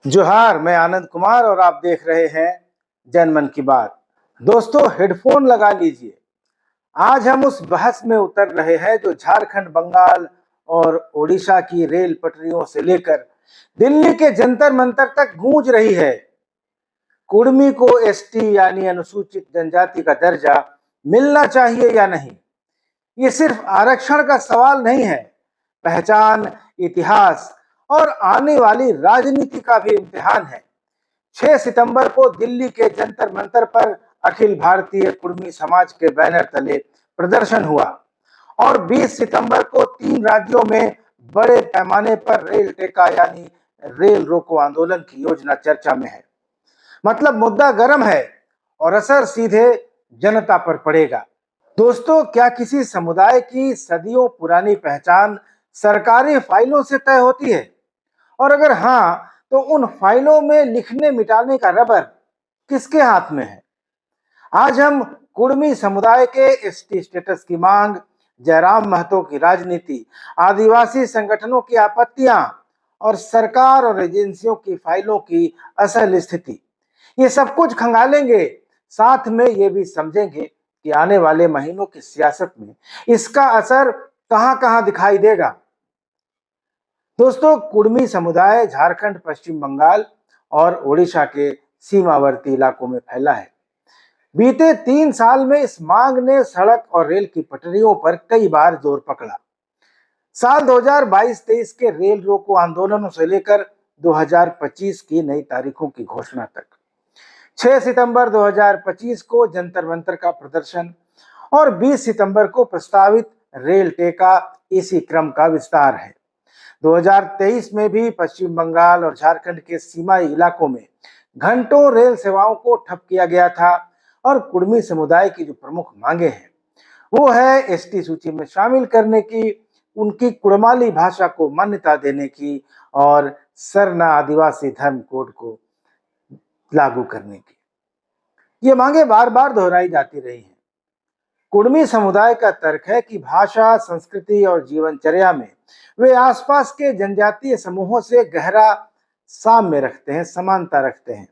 जोहार, मैं आनंद कुमार और आप देख रहे हैं जनमन की बात। दोस्तों, हेडफोन लगा लीजिए। आज हम उस बहस में उतर रहे हैं जो झारखंड, बंगाल और ओडिशा की रेल पटरियों से लेकर दिल्ली के जंतर मंतर तक गूंज रही है। कुर्मी को एसटी यानी अनुसूचित जनजाति का दर्जा मिलना चाहिए या नहीं, ये सिर्फ आरक्षण का सवाल नहीं है, पहचान, इतिहास और आने वाली राजनीति का भी इम्तिहान है। 6 सितंबर को दिल्ली के जंतर मंतर पर अखिल भारतीय कुर्मी समाज के बैनर तले प्रदर्शन हुआ और 20 सितंबर को 3 राज्यों में बड़े पैमाने पर रेल टेका यानी रेल रोको आंदोलन की योजना चर्चा में है। मतलब मुद्दा गर्म है और असर सीधे जनता पर पड़ेगा। दोस्तों, क्या किसी समुदाय की सदियों पुरानी पहचान सरकारी फाइलों से तय होती है? और अगर हाँ, तो उन फाइलों में लिखने मिटाने का रबर किसके हाथ में है? आज हम कुर्मी समुदाय के एसटी स्टेटस की मांग, जयराम महतो की राजनीति, आदिवासी संगठनों की आपत्तियां और सरकार और एजेंसियों की फाइलों की असल स्थिति, ये सब कुछ खंगालेंगे। साथ में ये भी समझेंगे कि आने वाले महीनों की सियासत में इसका असर कहां कहां दिखाई देगा। दोस्तों, कुर्मी समुदाय झारखंड, पश्चिम बंगाल और ओडिशा के सीमावर्ती इलाकों में फैला है। बीते 3 साल में इस मांग ने सड़क और रेल की पटरियों पर कई बार जोर पकड़ा। साल 2022-23 के रेल रोको आंदोलनों से लेकर 2025 की नई तारीखों की घोषणा तक, 6 सितंबर 2025 को जंतर मंतर का प्रदर्शन और 20 सितंबर को प्रस्तावित रेल टेका इसी क्रम का विस्तार है। 2023 में भी पश्चिम बंगाल और झारखंड के सीमाई इलाकों में घंटों रेल सेवाओं को ठप किया गया था और कुर्मी समुदाय की जो प्रमुख मांगे हैं वो है एसटी सूची में शामिल करने की, उनकी कुड़माली भाषा को मान्यता देने की और सरना आदिवासी धर्म कोड को लागू करने की। ये मांगे बार बार दोहराई जाती रही हैं। कुर्मी समुदाय का तर्क है कि भाषा, संस्कृति और जीवनचर्या में वे आसपास के जनजातीय समूहों से गहरा साम्य रखते हैं, समानता रखते हैं,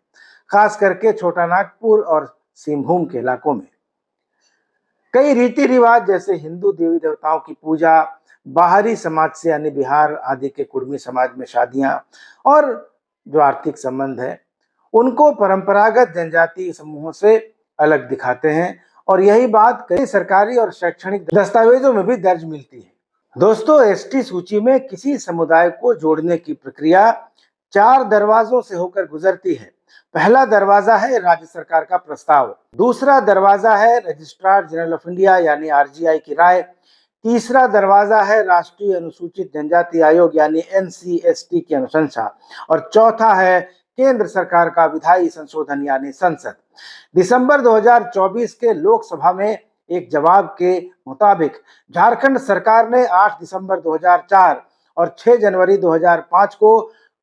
खास करके छोटा नागपुर और सिंहभूम के इलाकों में। कई रीति रिवाज जैसे हिंदू देवी देवताओं की पूजा, बाहरी समाज से यानी बिहार आदि के कुर्मी समाज में शादियां और जो आर्थिक संबंध है उनको परंपरागत जनजातीय समूहों से अलग दिखाते हैं और यही बात कई सरकारी और शैक्षणिक दस्तावेजों में भी दर्ज मिलती है। दोस्तों, एसटी सूची में किसी समुदाय को जोड़ने की प्रक्रिया 4 दरवाजों से होकर गुजरती है। पहला दरवाजा है राज्य सरकार का प्रस्ताव, दूसरा दरवाजा है रजिस्ट्रार जनरल ऑफ इंडिया यानी आरजीआई की राय, तीसरा दरवाजा है राष्ट्रीय अनुसूचित जनजाति आयोग यानी एनसीएसटी की अनुशंसा और चौथा है केंद्र सरकार का विधायी संशोधन यानी संसद। दिसंबर 2024 के लोकसभा में एक जवाब के मुताबिक झारखंड सरकार ने 8 दिसंबर 2004 और 6 जनवरी 2005 को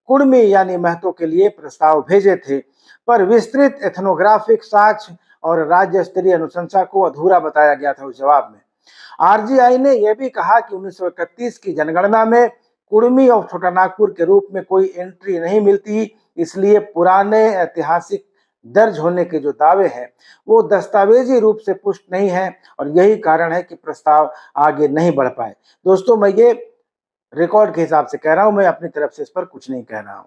कुर्मी यानी महतो के लिए प्रस्ताव भेजे थे, पर विस्तृत एथनोग्राफिक साक्ष्य और राज्य स्तरीय अनुशंसा को अधूरा बताया गया था उस जवाब में। आरजीआई ने यह भी कहा कि 1931 की जनगणना में कुर्मी और छोटा नागपुर के रूप में कोई एंट्री नहीं मिलती, इसलिए पुराने ऐतिहासिक दर्ज होने के जो दावे हैं वो दस्तावेजी रूप से पुष्ट नहीं है और यही कारण है कि प्रस्ताव आगे नहीं बढ़ पाए। दोस्तों, मैं ये रिकॉर्ड के हिसाब से कह रहा हूं, मैं अपनी तरफ से इस पर कुछ नहीं कह रहा हूं,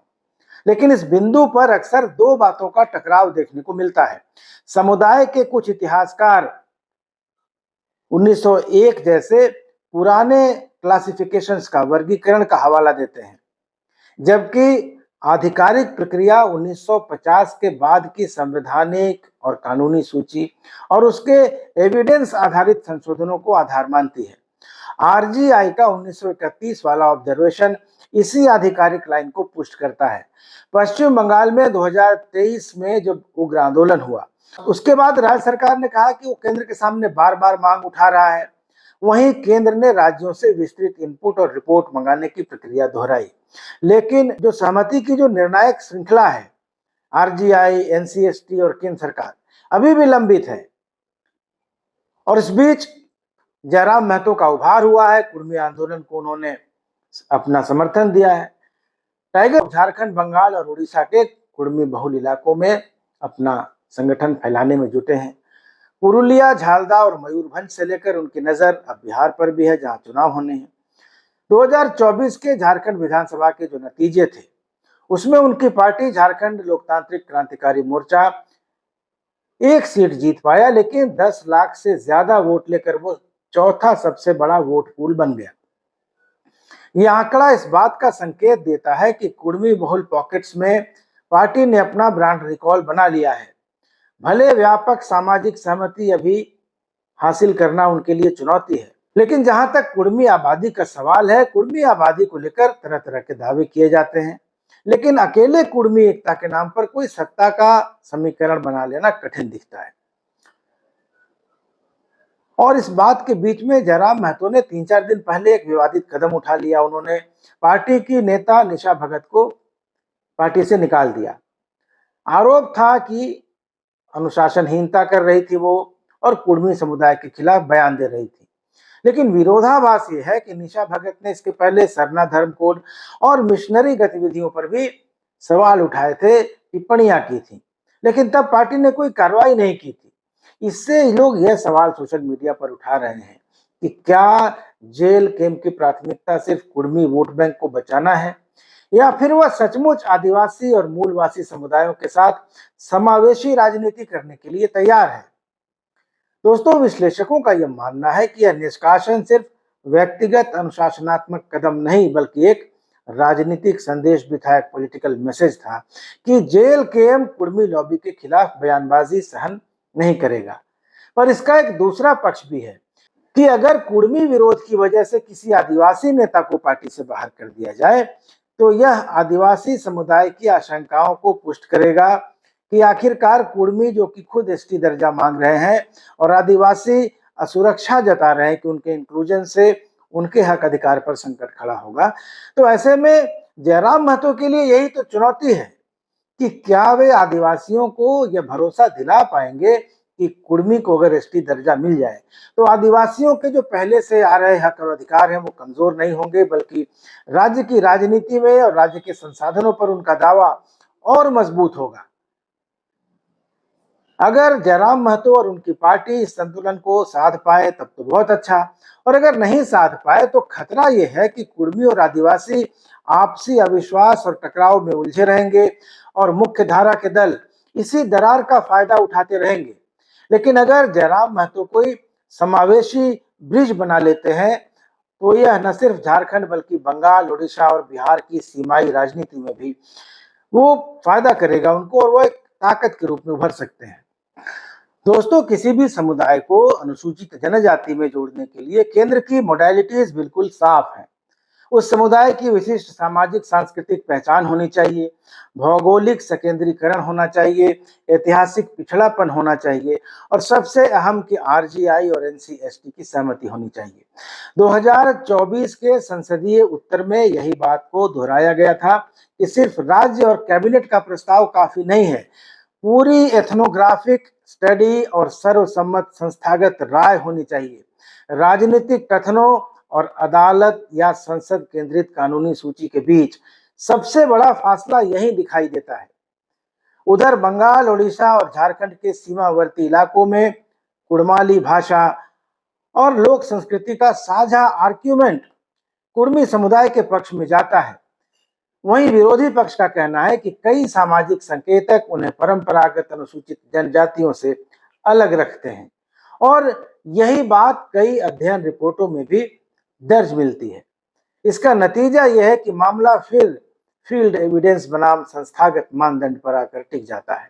लेकिन इस बिंदु पर अक्सर 2 बातों का टकराव देखने को मिलता है। समुदाय के कुछ इतिहासकार 1901 जैसे पुराने क्लासिफिकेशंस का, वर्गीकरण का हवाला देते हैं, जबकि आधिकारिक प्रक्रिया 1950 के बाद की संवैधानिक और कानूनी सूची और उसके एविडेंस आधारित संशोधनों को आधार मानती है। आरजीआई का 1931 वाला ऑब्जर्वेशन इसी आधिकारिक लाइन को पुष्ट करता है। पश्चिम बंगाल में 2023 में जब उग्र आंदोलन हुआ, उसके बाद राज्य सरकार ने कहा कि वो केंद्र के सामने बार बार मांग उठा रहा है। वहीं केंद्र ने राज्यों से विस्तृत इनपुट और रिपोर्ट मंगाने की प्रक्रिया दोहराई, लेकिन जो सहमति की जो निर्णायक श्रृंखला है, आरजीआई, एनसीएसटी और केंद्र सरकार, अभी भी लंबित है। और इस बीच जयराम महतो का उभार हुआ है, कुर्मी आंदोलन को उन्होंने अपना समर्थन दिया है। टाइगर झारखंड, बंगाल और उड़ीसा के कुर्मी बहुल इलाकों में अपना संगठन फैलाने में जुटे हैं। पुरुलिया, झालदा और मयूरभंज से लेकर उनकी नजर अब बिहार पर भी है, जहां चुनाव होने हैं। 2024 के झारखंड विधानसभा के जो नतीजे थे, उसमें उनकी पार्टी झारखंड लोकतांत्रिक क्रांतिकारी मोर्चा एक सीट जीत पाया, लेकिन 10 लाख से ज्यादा वोट लेकर वो चौथा सबसे बड़ा वोट पूल बन गया। यह आंकड़ा इस बात का संकेत देता है कि कुर्मी बहुल पॉकेट्स में पार्टी ने अपना ब्रांड रिकॉल बना लिया है। भले व्यापक सामाजिक सहमति अभी हासिल करना उनके लिए चुनौती है, लेकिन जहां तक कुर्मी आबादी का सवाल है, कुर्मी आबादी को लेकर तरह तरह के दावे किए जाते हैं, लेकिन अकेले कुर्मी एकता के नाम पर कोई सत्ता का समीकरण बना लेना कठिन दिखता है। और इस बात के बीच में जयराम महतो ने 3-4 दिन पहले एक विवादित कदम उठा लिया। उन्होंने पार्टी की नेता निशा भगत को पार्टी से निकाल दिया। आरोप था कि अनुशासनहीनता कर रही थी वो और कुर्मी समुदाय के खिलाफ बयान दे रही थी। लेकिन विरोधाभास ये है कि निशा भगत ने इसके पहले सरना धर्म कोड और मिशनरी गतिविधियों पर भी सवाल उठाए थे, टिप्पणियां की थी, लेकिन तब पार्टी ने कोई कार्रवाई नहीं की थी। इससे लोग यह सवाल सोशल मीडिया पर उठा रहे हैं कि क्या जेल कैंप की प्राथमिकता सिर्फ कुर्मी वोट बैंक को बचाना है, या फिर वह सचमुच आदिवासी और मूलवासी समुदायों के साथ समावेशी राजनीति करने के लिए तैयार है। दोस्तों, विश्लेषकों का यह मानना है कि यह निष्कासन सिर्फ व्यक्तिगत अनुशासनात्मक कदम नहीं, बल्कि एक राजनीतिक संदेश भी था, एक पॉलिटिकल मैसेज था कि जेल कैंप कुर्मी लॉबी के खिलाफ बयानबाजी सहन नहीं करेगा। पर इसका एक दूसरा पक्ष भी है कि अगर कुर्मी विरोध की वजह से किसी आदिवासी नेता को पार्टी से बाहर कर दिया जाए, तो यह आदिवासी समुदाय की आशंकाओं को पुष्ट करेगा कि आखिरकार कुर्मी, जो कि खुद एसटी दर्जा मांग रहे हैं, और आदिवासी असुरक्षा जता रहे हैं कि उनके इंक्लूजन से उनके हक अधिकार पर संकट खड़ा होगा। तो ऐसे में जयराम महतो के लिए यही तो चुनौती है कि क्या वे आदिवासियों को यह भरोसा दिला पाएंगे कि कुर्मी को अगर एसटी दर्जा मिल जाए तो आदिवासियों के जो पहले से आ रहे हक और अधिकार हैं वो कमजोर नहीं होंगे, बल्कि राज्य की राजनीति में और राज्य के संसाधनों पर उनका दावा और मजबूत होगा। अगर जयराम महतो और उनकी पार्टी इस संतुलन को साध पाए तब तो बहुत अच्छा, और अगर नहीं साध पाए तो खतरा यह है कि कुर्मी और आदिवासी आपसी अविश्वास और टकराव में उलझे रहेंगे और मुख्य धारा के दल इसी दरार का फायदा उठाते रहेंगे। लेकिन अगर जयराम महतो कोई समावेशी ब्रिज बना लेते हैं तो यह न सिर्फ झारखंड बल्कि बंगाल, उड़ीसा और बिहार की सीमाई राजनीति में भी वो फायदा करेगा उनको, और वो एक ताकत के रूप में उभर सकते हैं। दोस्तों, किसी भी समुदाय को अनुसूचित जनजाति में जोड़ने के लिए केंद्र की मोडालिटीज बिल्कुल साफ है। उस समुदाय की विशिष्ट सामाजिक सांस्कृतिक पहचान होनी चाहिए, भौगोलिक संकेंद्रीकरण होना चाहिए, ऐतिहासिक पिछड़ापन होना चाहिए, और सबसे अहम कि आरजीआई और एनसीएसटी की सहमति होनी चाहिए। 2024 के संसदीय उत्तर में यही बात को दोहराया गया था कि सिर्फ राज्य और कैबिनेट का प्रस्ताव काफी नहीं है, पूरी एथनोग्राफिक स्टडी और सर्वसम्मत संस्थागत राय होनी चाहिए। राजनीतिक कथनों और अदालत या संसद केंद्रित कानूनी सूची के बीच सबसे बड़ा फासला यही दिखाई देता है। उधर बंगाल, उड़ीसा और झारखंड के सीमावर्ती इलाकों में कुड़माली भाषा और लोक संस्कृति का साझा आर्ग्यूमेंट कुर्मी समुदाय के पक्ष में जाता है। वहीं विरोधी पक्ष का कहना है कि कई सामाजिक संकेतक उन्हें परंपरागत अनुसूचित जनजातियों से अलग रखते हैं, और यही बात कई अध्ययन रिपोर्टों में भी दर्ज मिलती है। इसका नतीजा यह है कि मामला फिर फील्ड एविडेंस बनाम संस्थागत मानदंड पर आकर टिक जाता है।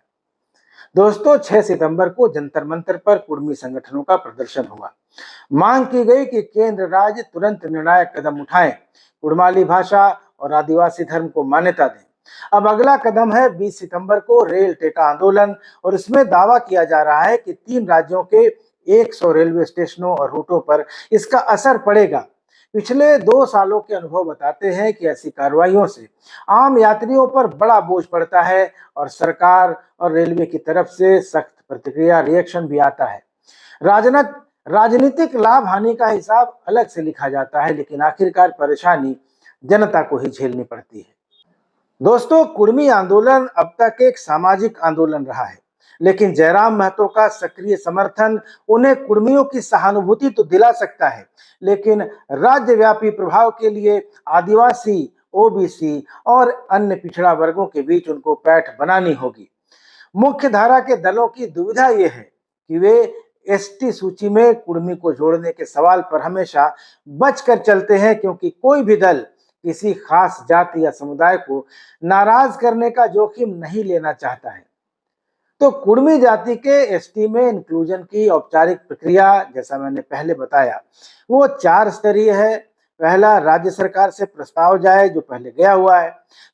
दोस्तों, 6 सितंबर को जंतर मंतर पर कुर्मी संगठनों का प्रदर्शन हुआ। मांग की गई कि केंद्र राज्य तुरंत निर्णायक कदम उठाएं, कुड़माली भाषा और आदिवासी धर्म को मान्यता दें। अब अगला कदम है 20 सितंबर को रेल टेका आंदोलन, और इसमें दावा किया जा रहा है कि 3 राज्यों के 100 रेलवे स्टेशनों और रूटों पर इसका असर पड़ेगा। पिछले 2 सालों के अनुभव बताते हैं कि ऐसी कार्रवाइयों से आम यात्रियों पर बड़ा बोझ पड़ता है और सरकार और रेलवे की तरफ से सख्त प्रतिक्रिया रिएक्शन भी आता है। राजनीतिक लाभ हानि का हिसाब अलग से लिखा जाता है, लेकिन आखिरकार परेशानी जनता को ही झेलनी पड़ती है। दोस्तों, कुर्मी आंदोलन अब तक एक सामाजिक आंदोलन रहा है, लेकिन जयराम महतो का सक्रिय समर्थन उन्हें कुर्मियों की सहानुभूति तो दिला सकता है, लेकिन राज्यव्यापी प्रभाव के लिए आदिवासी, ओबीसी और अन्य पिछड़ा वर्गों के बीच उनको पैठ बनानी होगी। मुख्य धारा के दलों की दुविधा यह है कि वे एसटी सूची में कुर्मी को जोड़ने के सवाल पर हमेशा बचकर चलते हैं, क्योंकि कोई भी दल किसी खास जाति या समुदाय को नाराज करने का जोखिम नहीं लेना चाहता है। तो कुर्मी जाति के एसटी में इंक्लूजन की औपचारिक प्रक्रिया, जैसा मैंने पहले बताया, वो 4 स्तरीय है। पहला, राज्य सरकार से प्रस्ताव जाए, जो पहले गया हुआ है।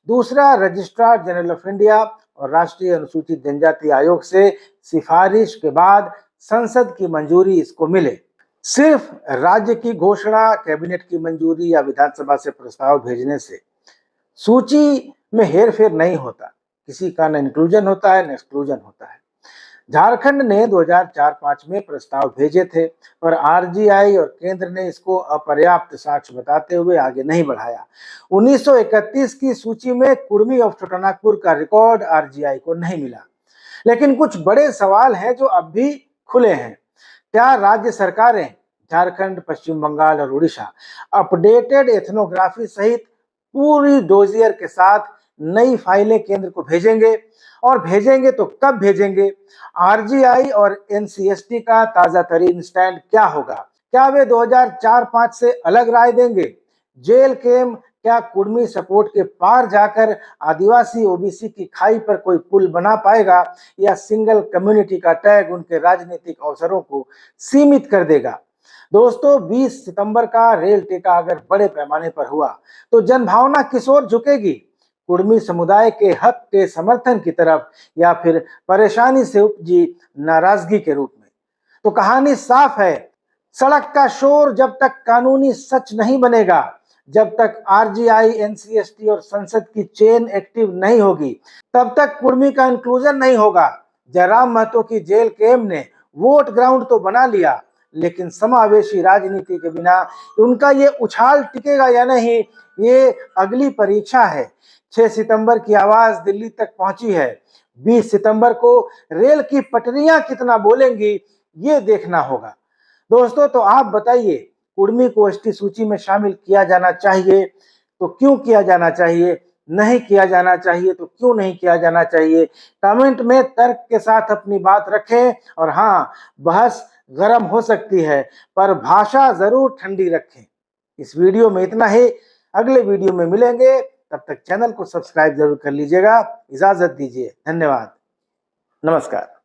दूसरा, रजिस्ट्रार जनरल ऑफ इंडिया और राष्ट्रीय अनुसूचित जनजाति आयोग से सिफारिश के बाद संसद की मंजूरी इसको मिले। सिर्फ राज्य की घोषणा, कैबिनेट की मंजूरी या विधानसभा से प्रस्ताव भेजने से सूची में हेरफेर नहीं होता। किसी का न इंक्लूजन होता है न एक्सक्लूजन होता है। झारखंड ने 2004-05 में प्रस्ताव भेजे थे, पर आरजीआई और केंद्र ने इसको अपर्याप्त साक्ष्य बताते हुए आगे नहीं बढ़ाया। 1931 की सूची में कुर्मी ऑफ छोटानागपुर का रिकॉर्ड आरजीआई को नहीं मिला। लेकिन कुछ बड़े सवाल हैं जो अब भी खुले हैं। क्या राज्य सरकारें झारखंड, पश्चिम बंगाल और उड़ीसा अपडेटेड एथनोग्राफी सहित पूरी डोजियर के साथ नई फाइलें केंद्र को भेजेंगे, और भेजेंगे तो कब भेजेंगे? आरजीआई और एनसीएसटी का ताजा तरीन स्टैंड क्या होगा? क्या वे 2004-05 से अलग राय देंगे? जेल केम क्या कुर्मी सपोर्ट के पार जाकर आदिवासी ओबीसी की खाई पर कोई पुल बना पाएगा, या सिंगल कम्युनिटी का टैग उनके राजनीतिक अवसरों को सीमित कर देगा? दोस्तों, 20 सितंबर का रेल टेका अगर बड़े पैमाने पर हुआ तो जनभावना किस ओर झुकेगी? कुर्मी समुदाय के हक के समर्थन की तरफ, या फिर परेशानी से उपजी नाराजगी के रूप में? तो कहानी साफ है। सड़क का शोर जब तक कानूनी सच नहीं बनेगा, जब तक आरजीआई, एनसीएसटी और संसद की चेन एक्टिव नहीं होगी, तब तक कुर्मी का इंक्लूजन नहीं होगा। जयराम महतो की जेल केम ने वोट ग्राउंड तो बना लिया, लेकिन समावेशी राजनीति के बिना उनका ये उछाल टिकेगा या नहीं, ये अगली परीक्षा है। 6 सितंबर की आवाज दिल्ली तक पहुंची है। 20 सितंबर को रेल की पटरियां कितना बोलेंगी, ये देखना होगा। दोस्तों, तो आप बताइए, कुर्मी को एसटी सूची में शामिल किया जाना चाहिए तो क्यों किया जाना चाहिए? नहीं किया जाना चाहिए तो क्यों नहीं किया जाना चाहिए? कमेंट में तर्क के साथ अपनी बात रखें। और हाँ, बहस गर्म हो सकती है, पर भाषा जरूर ठंडी रखें। इस वीडियो में इतना ही। अगले वीडियो में मिलेंगे, तब तक चैनल को सब्सक्राइब जरूर कर लीजिएगा। इजाजत दीजिए। धन्यवाद। नमस्कार।